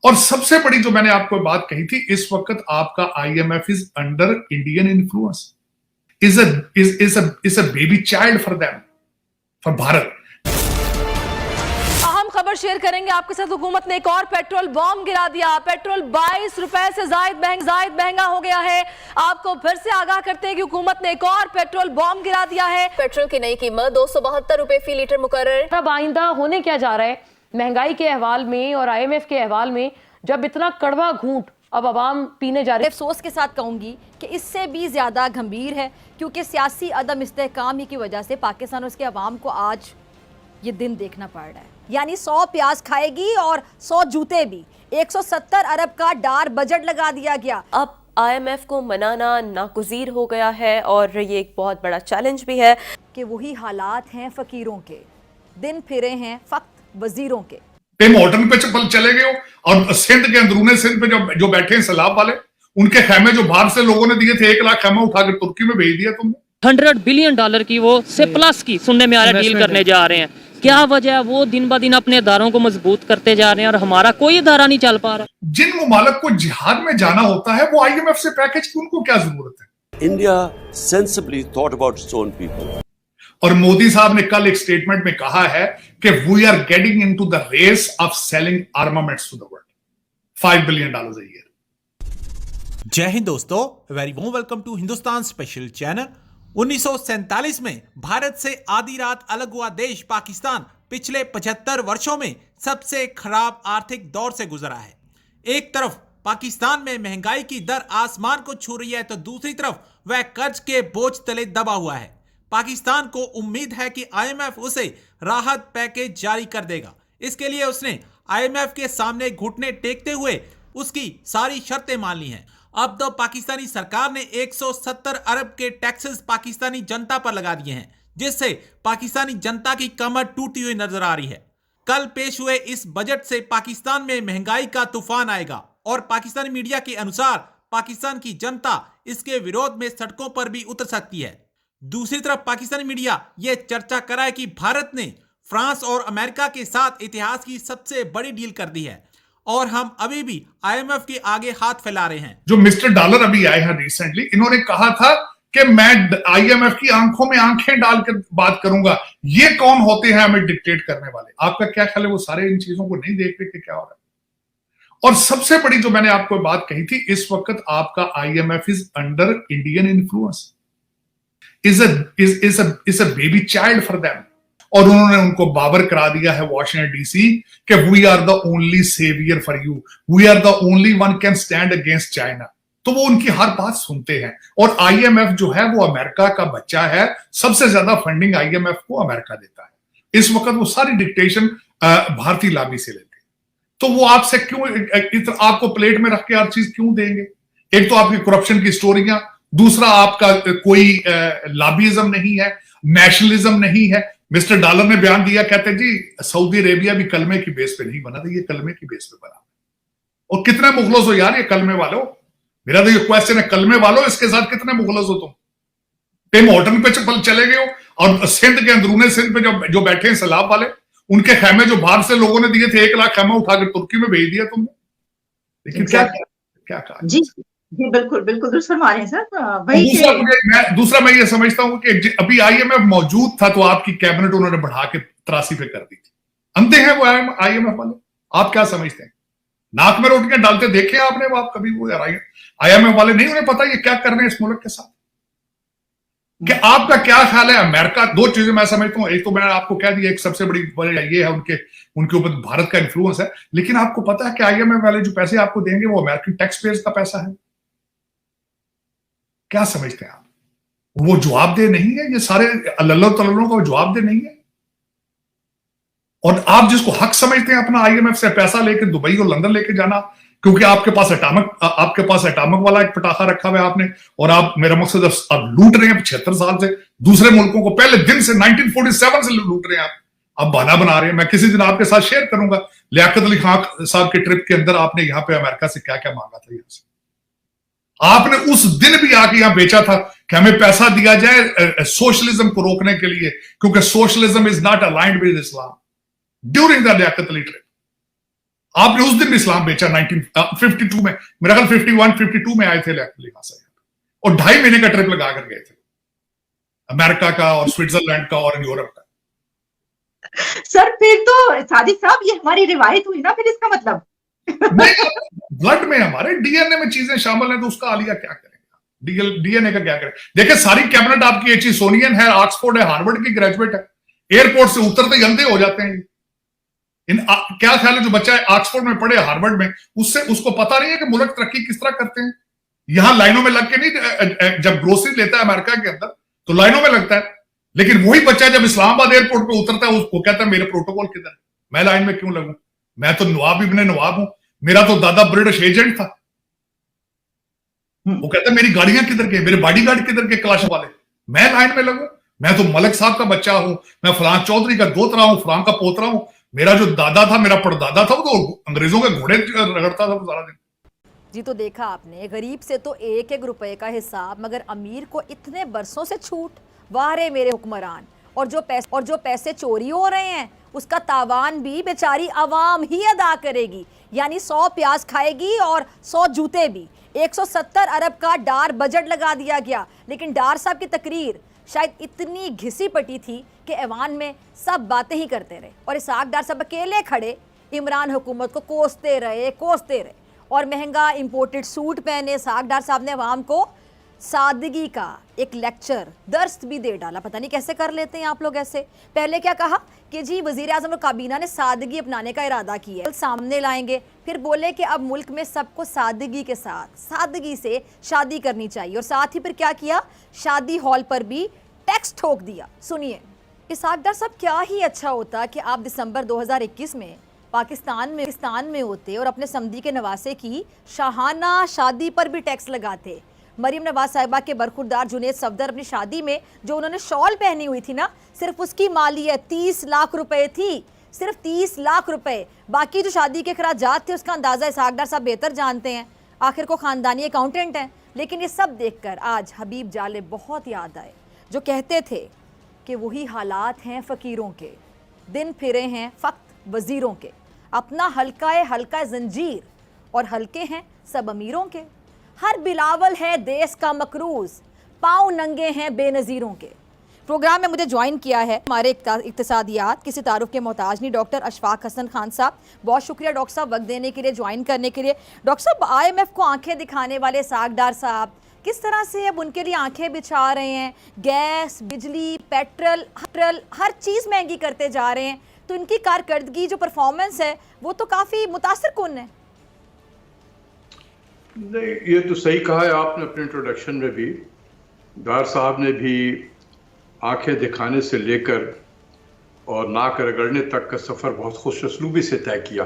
और सबसे बड़ी जो मैंने आपको बात कही थी, इस वक्त आपका IMF is under Indian influence, is a baby child for them, for Bharat. अहम खबर शेयर करेंगे आपके साथ। हुकूमत ने एक और पेट्रोल बॉम्ब गिरा दिया। पेट्रोल 22 रुपए से जायद महंगा हो गया है। आपको फिर से आगाह करते हैं कि हुकूमत ने एक और पेट्रोल बॉम्ब गिरा दिया है। पेट्रोल की नई कीमत 272 रुपए फी लीटर मुकर्रर। अब आइंदा होने क्या जा रहा है महंगाई के अहवाल में और आईएमएफ के अहवाल में, जब इतना कड़वा घूंट अब आवाम पीने जा रहे हैं। अफसोस के साथ कहूंगी कि इससे भी ज्यादा गंभीर है, क्योंकि सियासी अदम इस्तेहकाम की वजह से पाकिस्तान और उसके अवाम को आज ये दिन देखना पड़ रहा है। यानी 100 प्याज खाएगी और 100 जूते भी। 170 अरब का डार बजट लगा दिया गया। अब आईएमएफ को मनाना नागुज़ीर हो गया है और ये एक बहुत बड़ा चैलेंज भी है कि वही हालात हैं फकीरों के, दिन फिरे हैं फक्त वजीरों के। टिम हॉर्टन पे चले गए हो और सिंध के अंदरूने सिंध पे जो बैठे हैं सैलाब वाले, उनके खेमे जो बाहर से लोगों ने दिए थे, 1 लाख खेमा उठाकर तुर्की में भेज दिया तुमने। $100 बिलियन की वो से प्लस की सुनने में आ रहा है डील करने जा रहे हैं। क्या वजह है? वो दिन ब दिन अपने अदारों को मजबूत करते जा रहे हैं और हमारा कोई अदारा नहीं चल पा रहा। जिन मुमालिक को जिहाद में जाना होता है वो आईएमएफ से पैकेज की उनको क्या जरूरत है? India sensibly thought about its own people. और मोदी साहब ने कल एक स्टेटमेंट में कहा है कि we are getting into the race of selling armaments to the world, $5 billion a year। जय हिंद दोस्तों, very warm welcome to Hindustan special channel. 1947 में भारत से आधी रात अलग हुआ देश पाकिस्तान पिछले 75 वर्षों में सबसे खराब आर्थिक दौर से गुजरा है। एक तरफ पाकिस्तान में महंगाई की दर आसमान को छू रही है, तो दूसरी तरफ वह कर्ज के बोझ तले दबा हुआ है। पाकिस्तान को उम्मीद है कि आईएमएफ उसे राहत पैकेज जारी कर देगा। इसके लिए उसने आईएमएफ के सामने घुटने टेकते हुए उसकी सारी शर्तें मान ली हैं। अब तो पाकिस्तानी सरकार ने 170 अरब के टैक्सेस पाकिस्तानी जनता पर लगा दिए हैं, जिससे पाकिस्तानी जनता की कमर टूटी हुई नजर आ रही है। कल पेश हुए इस बजट से पाकिस्तान में महंगाई का तूफान आएगा और पाकिस्तानी मीडिया के अनुसार पाकिस्तान की जनता इसके विरोध में सड़कों पर भी उतर सकती है। दूसरी तरफ पाकिस्तानी मीडिया यह चर्चा कर रहा है कि भारत ने फ्रांस और अमेरिका के साथ इतिहास की सबसे बड़ी डील कर दी है और हम अभी भी आईएमएफ के आगे हाथ फैला रहे हैं। जो मिस्टर डॉलर अभी आए हैं रिसेंटली, इन्होंने कहा था कि मैं आईएमएफ की आंखों में आंखें डालकर बात करूंगा। ये कौन होते हैं हमें डिक्टेट करने वाले? आपका क्या ख्याल है? वो सारे इन चीजों को नहीं देख रहे कि क्या हो रहा है? और सबसे बड़ी जो मैंने आपको बात कही थी, इस वक्त आपका IMF is under Indian influence, is a baby child for them. और उन्होंने उनको बाबर करा दिया है वॉशिंगटन डीसी कि we are the only saviour for you, we are the only one can stand against China. तो वो उनकी हर बात सुनते हैं। और आईएमएफ जो है वो अमेरिका का बच्चा है, सबसे ज्यादा फंडिंग आईएमएफ को अमेरिका देता है। इस वक्त वो सारी डिक्टेशन भारतीय लॉबी से लेते हैं। तो वो आपसे क्यों, आपको प्लेट में रख के हर चीज क्यों देंगे? एक तो आपकी करप्शन की स्टोरियां, दूसरा आपका कोई लॉबीइज्म नहीं है, नेशनलिज्म नहीं है। मिस्टर डॉलर ने बयान दिया, कहते जी सऊदी अरेबिया भी कलमे की बेस पे नहीं बना था, ये कलमे की बेस पे बना। और कितने मुखलस हो यार ये कलमे वालों? मेरा तो ये क्वेश्चन है, कलमे वालों इसके साथ कितने मुखलस हो तुम? टिम हॉर्टन पे चले गए हो और सिंध के अंदरूने सिंध पे जो बैठे हैं सैलाब वाले, उनके खेमे जो बाहर से लोगों ने दिए थे, 1 लाख खेमा उठाकर तुर्की में भेज दिया तुमने। लेकिन क्या कहा जी जी, बिल्कुल बिल्कुल दुरुस्त फरमा रहे हैं सर। दूसरा मैं ये समझता हूं कि अभी आईएमएफ मौजूद था तो आपकी कैबिनेट उन्होंने बढ़ा के 83 पे कर दी थी। अंधे हैं वो आईएमएफ वाले। आप क्या समझते हैं? नाक में रोटियां डालते देखे आपने? वो आप कभी वो आईएमएफ वाले नहीं, उन्हें पता ये क्या कर रहे हैं इस मुल्क के साथ? कि आपका क्या ख्याल है? अमेरिका, दो चीजें मैं समझता हूं। एक तो मैंने आपको कह दिया, एक सबसे बड़ी वजह ये है उनके ऊपर भारत का इन्फ्लुएंस है। लेकिन आपको पता है कि आईएमएफ वाले जो पैसे आपको देंगे वो अमेरिकन टैक्स पेयर्स का पैसा है। क्या समझते हैं आप? वो जवाबदेह नहीं है? ये सारे अल्लल्लो तल्लल्लो का जवाबदेह नहीं है? और आप जिसको हक समझते हैं अपना आईएमएफ से पैसा लेके दुबई और लंदन लेके जाना, क्योंकि आपके पास एटॉमिक वाला एक पटाखा रखा हुआ है आपने, और आप, मेरा मकसद अब लूट रहे हैं 76 साल से दूसरे मुल्कों को, पहले दिन से 1947 से लूट रहे हैं आप बहाना बना रहे हैं। मैं किसी दिन आपके साथ शेयर करूंगा लियाकत अली खान साहब के ट्रिप के अंदर आपने यहाँ पे अमेरिका से क्या क्या मांगा था। यहाँ से आपने उस दिन भी आके यहां बेचा था कि हमें पैसा दिया जाए सोशलिज्म को रोकने के लिए, क्योंकि socialism is not aligned with Islam during the Liaquat Ali trip. आपने उस दिन इस्लाम बेचा 1952 में, मेरा ख्याल 51-52 में आए थे यहां से, और 2.5 महीने का ट्रिप लगा कर गए थे, अमेरिका का और स्विट्जरलैंड का और यूरोप का। सर फिर तो सादिक साहब ये हमारी रिवायत हुई ना, फिर इसका मतलब ब्लड में हमारे डीएनए में चीजें शामिल हैं, तो उसका आलिया क्या करेगा, डीएनए का क्या करेगा। देखिए सारी कैबिनेट आपकी एचिसोनियन है, ऑक्सफोर्ड है, हार्वर्ड की ग्रेजुएट है, एयरपोर्ट से उतरते ही अंधे हो जाते हैं। क्या ख्याल है जो बच्चा ऑक्सफोर्ड में पढ़े, हार्वर्ड में, उससे उसको पता नहीं है कि मुल्क तरक्की किस तरह करते हैं। यहां लाइनों में लग के नहीं, जब ग्रोसरी लेता है अमेरिका के अंदर तो लाइनों में लगता है, लेकिन वही बच्चा जब इस्लामाबाद एयरपोर्ट पे उतरता है उसको कहता है मेरे प्रोटोकॉल किधर है, मैं लाइन में क्यों लगूं, मैं तो नवाब इब्ने नवाब हूं, मेरा तो दादा ब्रिटिश एजेंट था। वो कहता है मेरी गाड़ियां किधर गई, मेरे बॉडीगार्ड किधर गए क्लाश वाले, मैं लाइन में लगूं, मैं तो मलिक साहब का बच्चा हूं, मैं फलां चौधरी का दोतरा हूं, फलां का पोतरा हूं, मेरा जो दादा था, मेरा परदादा था, वो तो अंग्रेजों के घोड़े रगड़ता था सारा दिन। जी तो देखा आपने, गरीब से तो 1-1 रुपए का हिसाब, मगर अमीर को इतने बरसों से छूट। वाह रे मेरे हुक्मरान। और जो पैसे चोरी हो रहे हैं उसका तावान भी बेचारी आवाम ही अदा करेगी, यानी 100 प्याज खाएगी और 100 जूते भी। 170 अरब का डार बजट लगा दिया गया, लेकिन डार साहब की तकरीर शायद इतनी घिसी पटी थी कि ऐवान में सब बातें ही करते रहे, और इसहाक डार साहब अकेले खड़े इमरान हुकूमत को कोसते रहे और महंगा इंपोर्टेड सूट पहने। इसहाक डार साहब ने अवाम को सादगी का एक लेक्चर, दर्स भी दे डाला। पता नहीं कैसे कर लेते हैं आप लोग ऐसे। पहले क्या कहा कि जी वजीर आज़म और काबीना ने सादगी अपनाने का इरादा किया है, सामने लाएंगे। फिर बोले कि अब मुल्क में सबको सादगी के साथ, सादगी से शादी करनी चाहिए, और साथ ही फिर क्या किया, शादी हॉल पर भी टैक्स ठोक दिया। सुनिए, इसहाक डार साहब क्या ही अच्छा होता कि आप दिसंबर 2021 में पाकिस्तान में होते और अपने समधी के नवासे की शाहाना शादी पर भी टैक्स लगाते। मरीम नवाज साहिबा के बरखुरदार जुनेद सफदर अपनी शादी में जो उन्होंने शॉल पहनी हुई थी ना, सिर्फ उसकी मालियत 30 लाख रुपए थी, सिर्फ 30 लाख रुपए। बाकी जो शादी के खराजात थे उसका अंदाज़ा इसहाक डार साहब बेहतर जानते हैं, आखिर को ख़ानदानी अकाउंटेंट हैं। लेकिन ये सब देखकर आज हबीब जाले बहुत याद आए, जो कहते थे कि वही हालात हैं फ़कीरों के, दिन फिरे हैं फ़क्त वज़ीरों के, अपना हल्का जंजीर और हल्के हैं सब अमीरों के। हर बिलावल है देश का मकरूज, पाँव नंगे हैं बेनज़ीरों के। प्रोग्राम में मुझे ज्वाइन किया है हमारे इक्तिसादियात, किसी तारुफ के मोहताज नहीं, डॉक्टर अशफाक हसन खान साहब। बहुत शुक्रिया डॉक्टर साहब वक्त देने के लिए, ज्वाइन करने के लिए। डॉक्टर साहब, IMF को आंखें दिखाने वाले इसहाक डार साहब किस तरह से अब उनके लिए आंखें बिछा रहे हैं, गैस, बिजली, पेट्रोल हर चीज़ महंगी करते जा रहे हैं, तो इनकी कारकर्दगी जो परफॉर्मेंस है वो तो काफ़ी मुतासिर कुन है। नहीं, ये तो सही कहा है आपने अपने इंट्रोडक्शन में भी। डार साहब ने भी आंखें दिखाने से लेकर और नाक रगड़ने तक का सफ़र बहुत खुश असलूबी से तय किया।